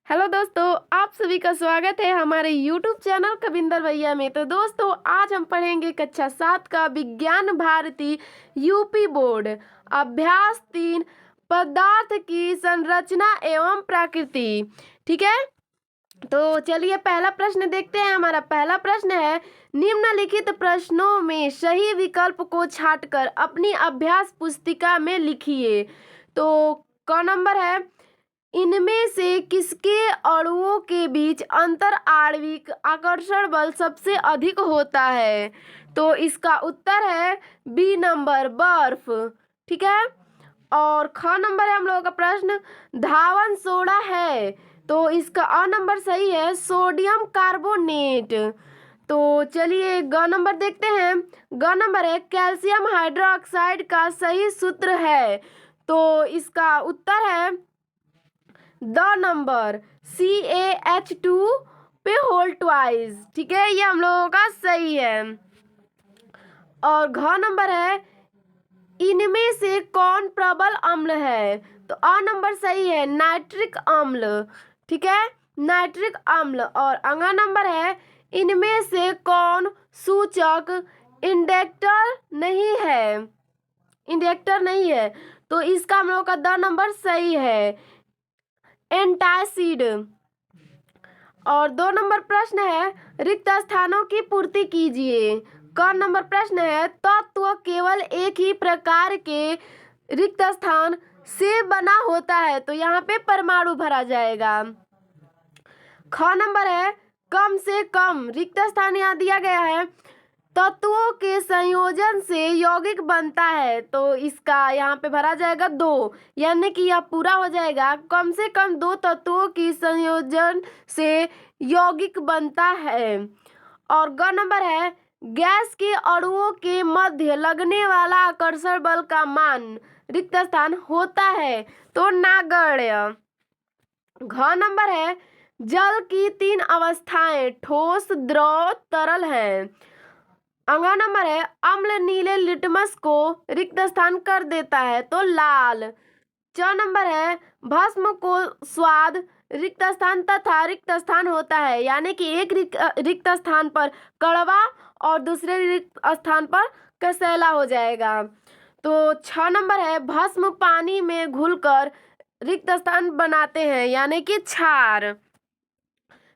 Hello दोस्तों, आप सभी का स्वागत है हमारे यूट्यूब चैनल कविंदर भैया में। तो दोस्तों, आज हम पढ़ेंगे कक्षा 7 का विज्ञान भारती यूपी बोर्ड अभ्यास 3 पदार्थ की संरचना एवं प्रकृति। ठीक है, तो चलिए पहला प्रश्न देखते हैं। हमारा पहला प्रश्न है, निम्नलिखित प्रश्नों में सही विकल्प को छांटकर अपनी अभ्यास पुस्तिका में लिखिए। तो क नंबर है, इनमें से किसके अणुओं के बीच अंतर आणविक आकर्षण बल सबसे अधिक होता है? तो इसका उत्तर है बी नंबर, बर्फ। ठीक है, और ख नंबर है हम लोगों का प्रश्न, धावन सोडा है, तो इसका अ नंबर सही है सोडियम कार्बोनेट। तो चलिए ग नंबर देखते हैं। ग नंबर है, कैल्शियम हाइड्रोक्साइड का सही सूत्र है, तो इसका उत्तर है द नंबर CaH2 पे होल ट्वाइस। ठीक है, ये हम लोगों का सही है। और घ नंबर है, इनमें से कौन प्रबल अम्ल है? तो अ नंबर सही है नाइट्रिक अम्ल। ठीक है, नाइट्रिक अम्ल। और अगला नंबर है, इनमें से कौन सूचक इंडेक्टर नहीं है? इंडेक्टर नहीं है, तो इसका हम लोग का द नंबर सही है एंटासिड। और 2 नंबर प्रश्न है, रिक्त स्थानों की पूर्ति कीजिए। क नंबर प्रश्न है, तत्व केवल एक ही प्रकार के रिक्त स्थान से बना होता है, तो यहाँ पे परमाणु भरा जाएगा। ख नंबर है, कम से कम रिक्त स्थान यहाँ दिया गया है, तत्वों के संयोजन से यौगिक बनता है, तो इसका यहाँ पे भरा जाएगा 2, यानी कि यह पूरा हो जाएगा। कम से कम 2 तत्वों की संयोजन से यौगिक बनता है। और ग नंबर है, गैस के अणुओं के मध्य लगने वाला आकर्षण बल का मान रिक्त स्थान होता है, तो नगण्य। घ नंबर है, जल की 3 अवस्थाएं ठोस, द्रव, तरल हैं। अगला नंबर है, अम्ल नीले लिटमस को रिक्त स्थान कर देता है, तो लाल। च नंबर है, भस्म को स्वाद रिक्त स्थान तथा रिक्त स्थान होता है, यानी कि एक रिक्त स्थान पर कड़वा और दूसरे रिक्त स्थान पर कसैला हो जाएगा। तो 6 नंबर है, भस्म पानी में घुलकर रिक्त स्थान बनाते हैं, यानी कि क्षार।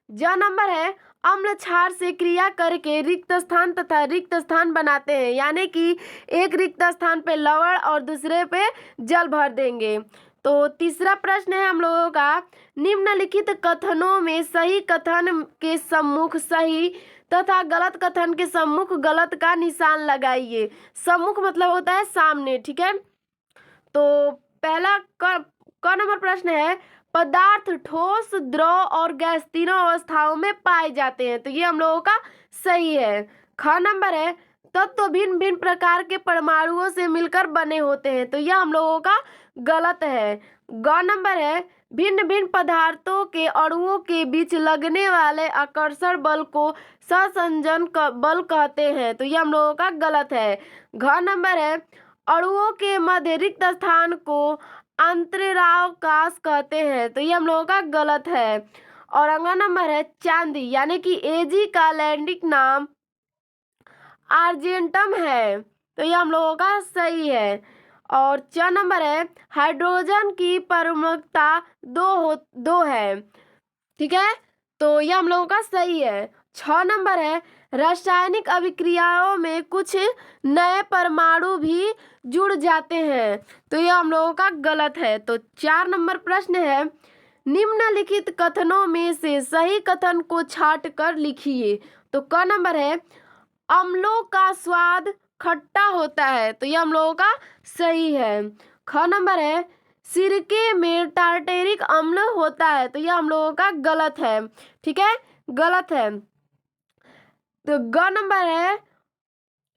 ज नंबर है, अम्ल क्षार से क्रिया करके रिक्त स्थान तथा रिक्त स्थान बनाते हैं, यानी कि एक रिक्त स्थान पे लवण और दूसरे पे जल भर देंगे। तो तीसरा प्रश्न है हम लोगों का, निम्नलिखित कथनों में सही कथन के सम्मुख सही तथा गलत कथन के सम्मुख गलत का निशान लगाइए। सम्मुख मतलब होता है सामने। ठीक है, तो पहला क नंबर प्रश्न है, पदार्थ ठोस, द्रव और गैस तीनों अवस्थाओं में पाए जाते हैं, तो ये हम लोगों का सही है। ख नंबर है, तत्व भिन्न भिन्न प्रकार के परमाणुओं से मिलकर बने होते हैं, तो यह हम लोगों का गलत है। ग नंबर है, भिन्न भिन्न पदार्थों के अणुओं के बीच लगने वाले आकर्षण बल को सहसंयोजन बल कहते हैं, तो यह हम लोगों का गलत है। घ नंबर है, अणुओं के मध्य रिक्त स्थान को अंतरावकाश कहते हैं, तो ये हम लोगों का गलत है। और अगला नंबर है, चांदी यानी कि एजी का लैंडिक नाम आर्जेंटम है, तो ये हम लोगों का सही है। और च नंबर है, हाइड्रोजन की परमाणुकता 2 है। ठीक है, तो ये हम लोगों का सही है। 6 नंबर है, रासायनिक अभिक्रियाओं में कुछ नए परमाणु भी जुड़ जाते हैं, तो ये हम लोगों का गलत है। तो 4 नंबर प्रश्न है, निम्नलिखित कथनों में से सही कथन को छांट कर लिखिए। तो क नंबर है, अम्लों का स्वाद खट्टा होता है, तो ये हम लोगों का सही है। ख नंबर है, सिरके में टार्टेरिक अम्ल होता है, तो यह हम लोगों का गलत है। ठीक है, गलत है। तो ग नंबर है,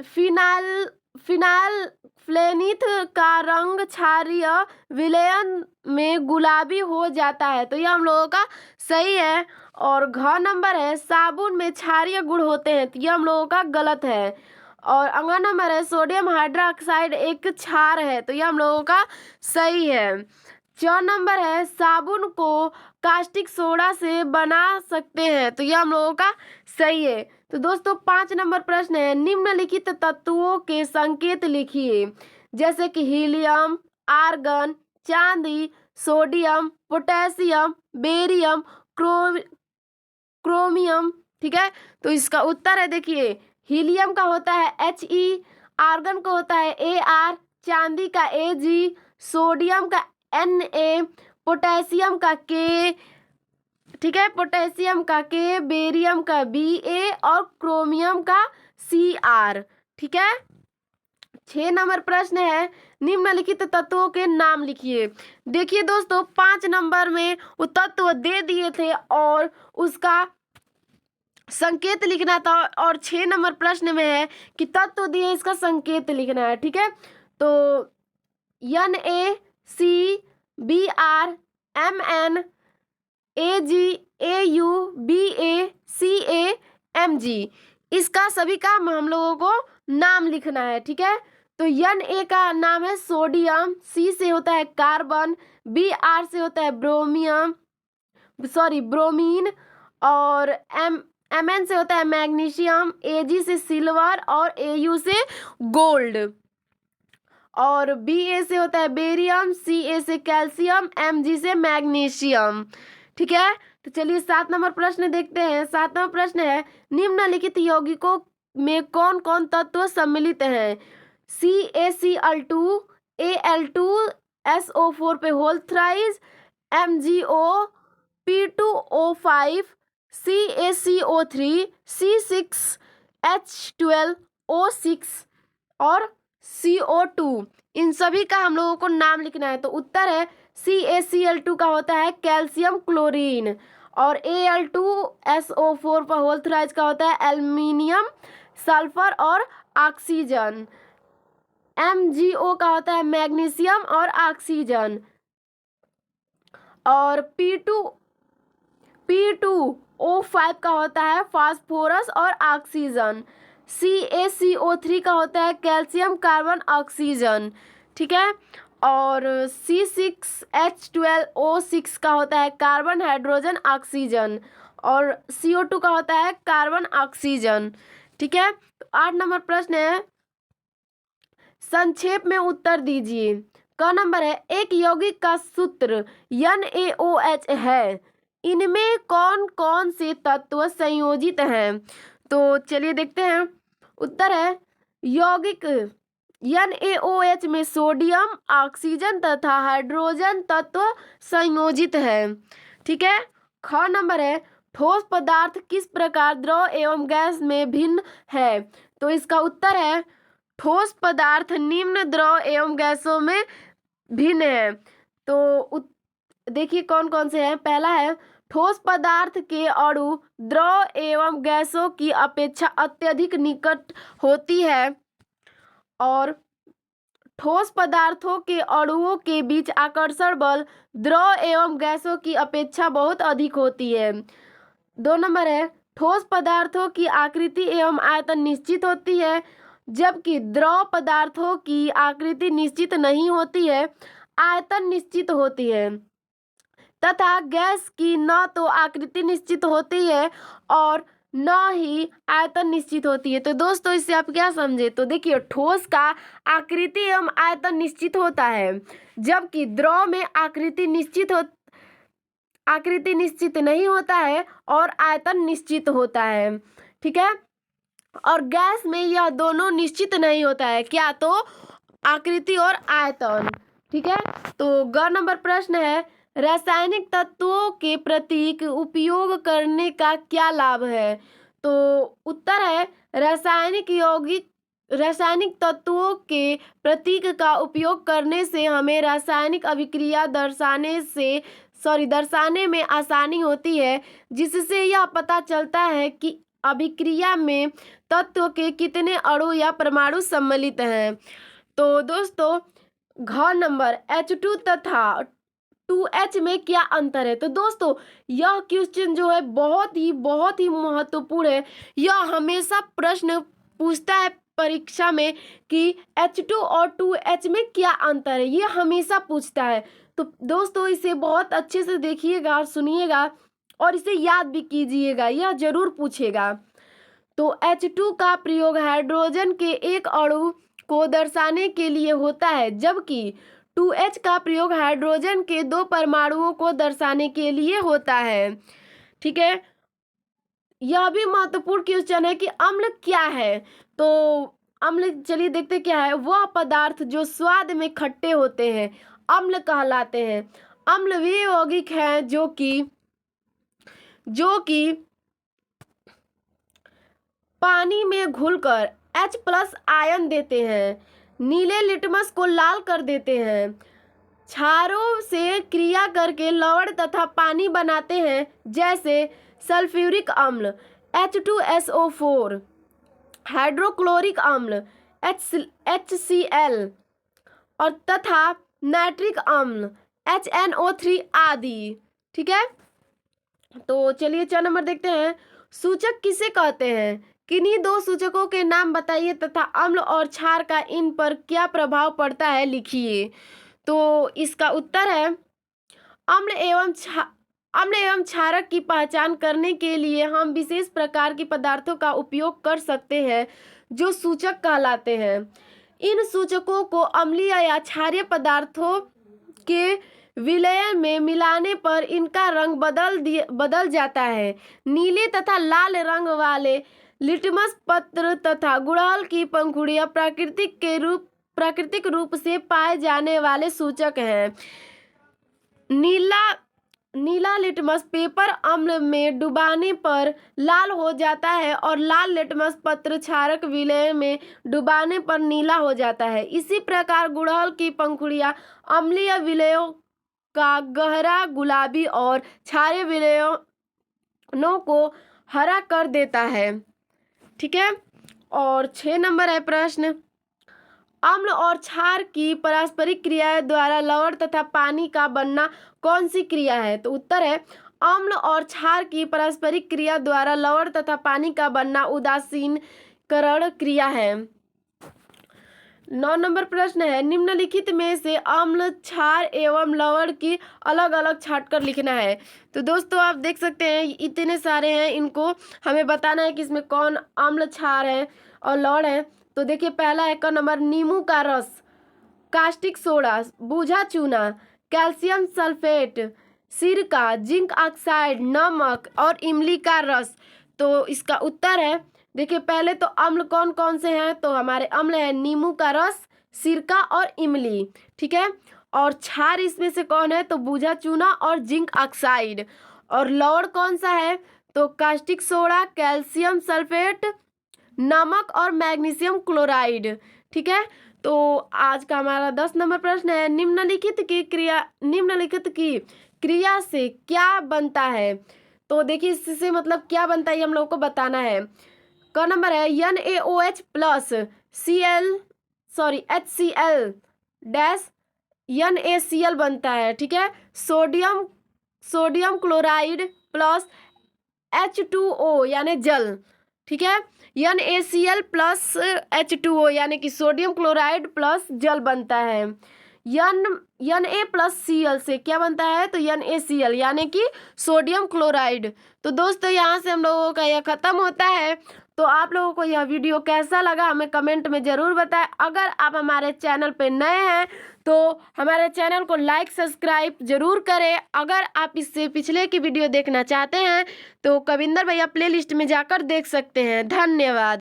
फिनाइल फ्लेनिथ का रंग क्षारीय विलयन में गुलाबी हो जाता है, तो यह हम लोगों का सही है। और घ नंबर है, साबुन में क्षारीय गुण होते हैं, तो यह हम लोगों का गलत है। और अगला नंबर है, सोडियम हाइड्रोक्साइड एक क्षार है, तो यह हम लोगों का सही है। च नंबर है, साबुन को कास्टिक सोडा से बना सकते हैं। तो यह हम लोगों का सही है। तो दोस्तों 5 नंबर प्रश्न है, निम्नलिखित तत्वों के संकेत लिखिए, जैसे कि हीलियम, आर्गन, चांदी, सोडियम, पोटेशियम, बेरियम, क्रोमियम। ठीक है, तो इसका उत्तर है, देखिए हीलियम का होता है He, आर्गन का होता है Ar, चांदी का Ag, सोडियम का Na, पोटेशियम का K, ठीक है, पोटेशियम का K, बेरियम का Ba और क्रोमियम का Cr। ठीक है, 6 नंबर प्रश्न है, निम्नलिखित तत्वों के नाम लिखिए। देखिए दोस्तों 5 नंबर में वो तत्व दे दिए थे और उसका संकेत लिखना था, और 6 नंबर प्रश्न में है कि तत्व दिए इसका संकेत लिखना है। ठीक है, तो NaCBr MnAgAuBaCaMg, इसका सभी का हम लोगों को नाम लिखना है। ठीक है, तो Na का नाम है सोडियम, C से होता है कार्बन, Br से होता है ब्रोमीन, और Mn से होता है मैग्नीशियम, Ag से सिल्वर और Au से गोल्ड, और Ba से होता है बेरियम, Ca से कैल्शियम, Mg से मैग्नीशियम। ठीक है, तो चलिए 7 नंबर प्रश्न देखते हैं। 7 नंबर प्रश्न है, निम्नलिखित यौगिकों में कौन कौन तत्व सम्मिलित हैं? CaCl2, Al2SO4 पे whole thrice, MgO, P2O5, CaCO3, C6H12O6 और CO2, इन सभी का हम लोगों को नाम लिखना है। तो उत्तर है CaCl2 का होता है कैल्शियम क्लोरीन, और Al2SO4 पर होल थ्राइस का होता है एल्युमिनियम सल्फर और ऑक्सीजन, MgO का होता है मैग्नीशियम और ऑक्सीजन, और P2O5 का होता है फास्फोरस और ऑक्सीजन, CaCO3 का होता है कैल्शियम कार्बन ऑक्सीजन। ठीक है, और C6H12O6 का होता है कार्बन हाइड्रोजन ऑक्सीजन, और CO2 का होता है कार्बन ऑक्सीजन। ठीक है, तो 8 नंबर प्रश्न है, संक्षेप में उत्तर दीजिए। क नंबर है, एक यौगिक का सूत्र NaOH है, इनमें कौन कौन से तत्व संयोजित हैं? तो चलिए देखते हैं। उत्तर है, यौगिक NaOH में सोडियम, ऑक्सीजन तथा हाइड्रोजन तत्व संयोजित है। ठीक है, ख नंबर है, ठोस पदार्थ किस प्रकार द्रव एवं गैस में भिन्न है? तो इसका उत्तर है, ठोस पदार्थ निम्न द्रव एवं गैसों में भिन्न है। तो देखिए कौन कौन से हैं। पहला है, ठोस पदार्थ के अणु द्रव एवं गैसों की अपेक्षा अत्यधिक निकट होती है, और ठोस पदार्थों के अणुओं के बीच आकर्षण बल द्रव एवं गैसों की अपेक्षा बहुत अधिक होती है। 2 नंबर है, ठोस पदार्थों की आकृति एवं आयतन निश्चित होती है, जबकि द्रव पदार्थों की आकृति निश्चित नहीं होती है, आयतन निश्चित होती है, तथा गैस की न तो आकृति निश्चित होती है और न ही आयतन निश्चित होती है। तो दोस्तों इससे आप क्या समझे? तो देखिए ठोस का आकृति एवं आयतन निश्चित होता है, जबकि द्रव में आकृति निश्चित नहीं होता है और आयतन निश्चित होता है। ठीक है, और गैस में यह दोनों निश्चित नहीं होता है, क्या? तो आकृति और आयतन। ठीक है, तो ग नंबर प्रश्न है, रासायनिक तत्वों के प्रतीक उपयोग करने का क्या लाभ है? तो उत्तर है, रासायनिक तत्वों के प्रतीक का उपयोग करने से हमें रासायनिक अभिक्रिया दर्शाने में आसानी होती है, जिससे यह पता चलता है कि अभिक्रिया में तत्व के कितने अणु या परमाणु सम्मिलित हैं। तो दोस्तों घ नंबर H2 तथा 2H में क्या अंतर है? तो दोस्तों यह क्वेश्चन जो है बहुत ही महत्वपूर्ण है। यह हमेशा प्रश्न पूछता है परीक्षा में कि H2 और 2H में क्या अंतर है, ये हमेशा पूछता है। तो दोस्तों इसे बहुत अच्छे से देखिएगा और सुनिएगा और इसे याद भी कीजिएगा, यह जरूर पूछेगा। तो H2 का प्रयोग हाइड्रोजन के एक अणु को दर्शाने के लिए होता है, जबकि 2H का प्रयोग हाइड्रोजन के 2 परमाणुओं को दर्शाने के लिए होता है। ठीक है, यह भी महत्वपूर्ण क्वेश्चन है कि अम्ल क्या है। तो अम्ल चलिए देखते क्या है। वह पदार्थ जो स्वाद में खट्टे होते हैं अम्ल कहलाते हैं। अम्ल वे यौगिक हैं जो कि पानी में घुलकर H+ आयन देते हैं, नीले लिटमस को लाल कर देते हैं, क्षारों से क्रिया करके लवण तथा पानी बनाते हैं, जैसे सल्फ्यूरिक अम्ल H2SO4, हाइड्रोक्लोरिक अम्ल HCl और तथा नाइट्रिक अम्ल HNO3 आदि। ठीक है, तो चलिए 4 नंबर देखते हैं। सूचक किसे कहते हैं? किन्हीं 2 सूचकों के नाम बताइए तथा अम्ल और क्षार का इन पर क्या प्रभाव पड़ता है लिखिए। तो इसका उत्तर है अम्ल एवं क्षारक की पहचान करने के लिए हम विशेष प्रकार के पदार्थों का उपयोग कर सकते हैं जो सूचक कहलाते हैं। इन सूचकों को अम्लीय या क्षारीय पदार्थों के विलय में मिलाने पर इनका रंग बदल जाता है। नीले तथा लाल रंग वाले लिटमस पत्र तथा गुड़हल की पंखुड़ियां प्राकृतिक रूप से पाए जाने वाले सूचक हैं। नीला लिटमस पेपर अम्ल में डुबाने पर लाल हो जाता है और लाल लिटमस पत्र क्षारक विलय में डुबाने पर नीला हो जाता है। इसी प्रकार गुड़हल की पंखुड़ियां अम्लीय विलयों का गहरा गुलाबी और क्षारीय विलयनों को हरा कर देता है। ठीक है, और 6 नंबर है प्रश्न। अम्ल और क्षार की पारस्परिक क्रिया द्वारा लवण तथा पानी का बनना कौन सी क्रिया है? तो उत्तर है अम्ल और क्षार की पारस्परिक क्रिया द्वारा लवण तथा पानी का बनना उदासीनीकरण क्रिया है। 9 नंबर प्रश्न है। निम्नलिखित में से अम्ल, क्षार एवं लवण की अलग अलग छांटकर लिखना है। तो दोस्तों आप देख सकते हैं इतने सारे हैं, इनको हमें बताना है कि इसमें कौन अम्ल, क्षार है और लवण है। तो देखिए पहला है का नंबर नींबू का रस, कास्टिक सोडा, बूझा चूना, कैल्शियम सल्फेट, सिरका, जिंक ऑक्साइड, नमक और इमली का रस। तो इसका उत्तर है देखिए पहले तो अम्ल कौन कौन से हैं? तो हमारे अम्ल है नींबू का रस, सिरका और इमली। ठीक है, और क्षार इसमें से कौन है? तो बूझा चूना और जिंक ऑक्साइड। और लवण कौन सा है? तो कास्टिक सोडा, कैल्शियम सल्फेट, नमक और मैग्नीशियम क्लोराइड। ठीक है, तो आज का हमारा 10 नंबर प्रश्न है। निम्नलिखित की क्रिया से क्या बनता है? तो देखिए इससे मतलब क्या बनता है हम लोग को बताना है। का नंबर है NaOH plus HCl dash NaCl बनता है। ठीक है, सोडियम क्लोराइड प्लस H2O यानी जल। ठीक है, NaCl प्लस H2O यानी कि सोडियम क्लोराइड प्लस जल बनता है। Na+Cl से क्या बनता है? तो NaCl यानी कि सोडियम क्लोराइड। तो दोस्तों यहाँ से हम लोगों का यह खत्म होता है। तो आप लोगों को यह वीडियो कैसा लगा हमें कमेंट में ज़रूर बताएं। अगर आप हमारे चैनल पे नए हैं तो हमारे चैनल को लाइक सब्सक्राइब जरूर करें। अगर आप इससे पिछले की वीडियो देखना चाहते हैं तो कविंदर भैया प्लेलिस्ट में जाकर देख सकते हैं। धन्यवाद।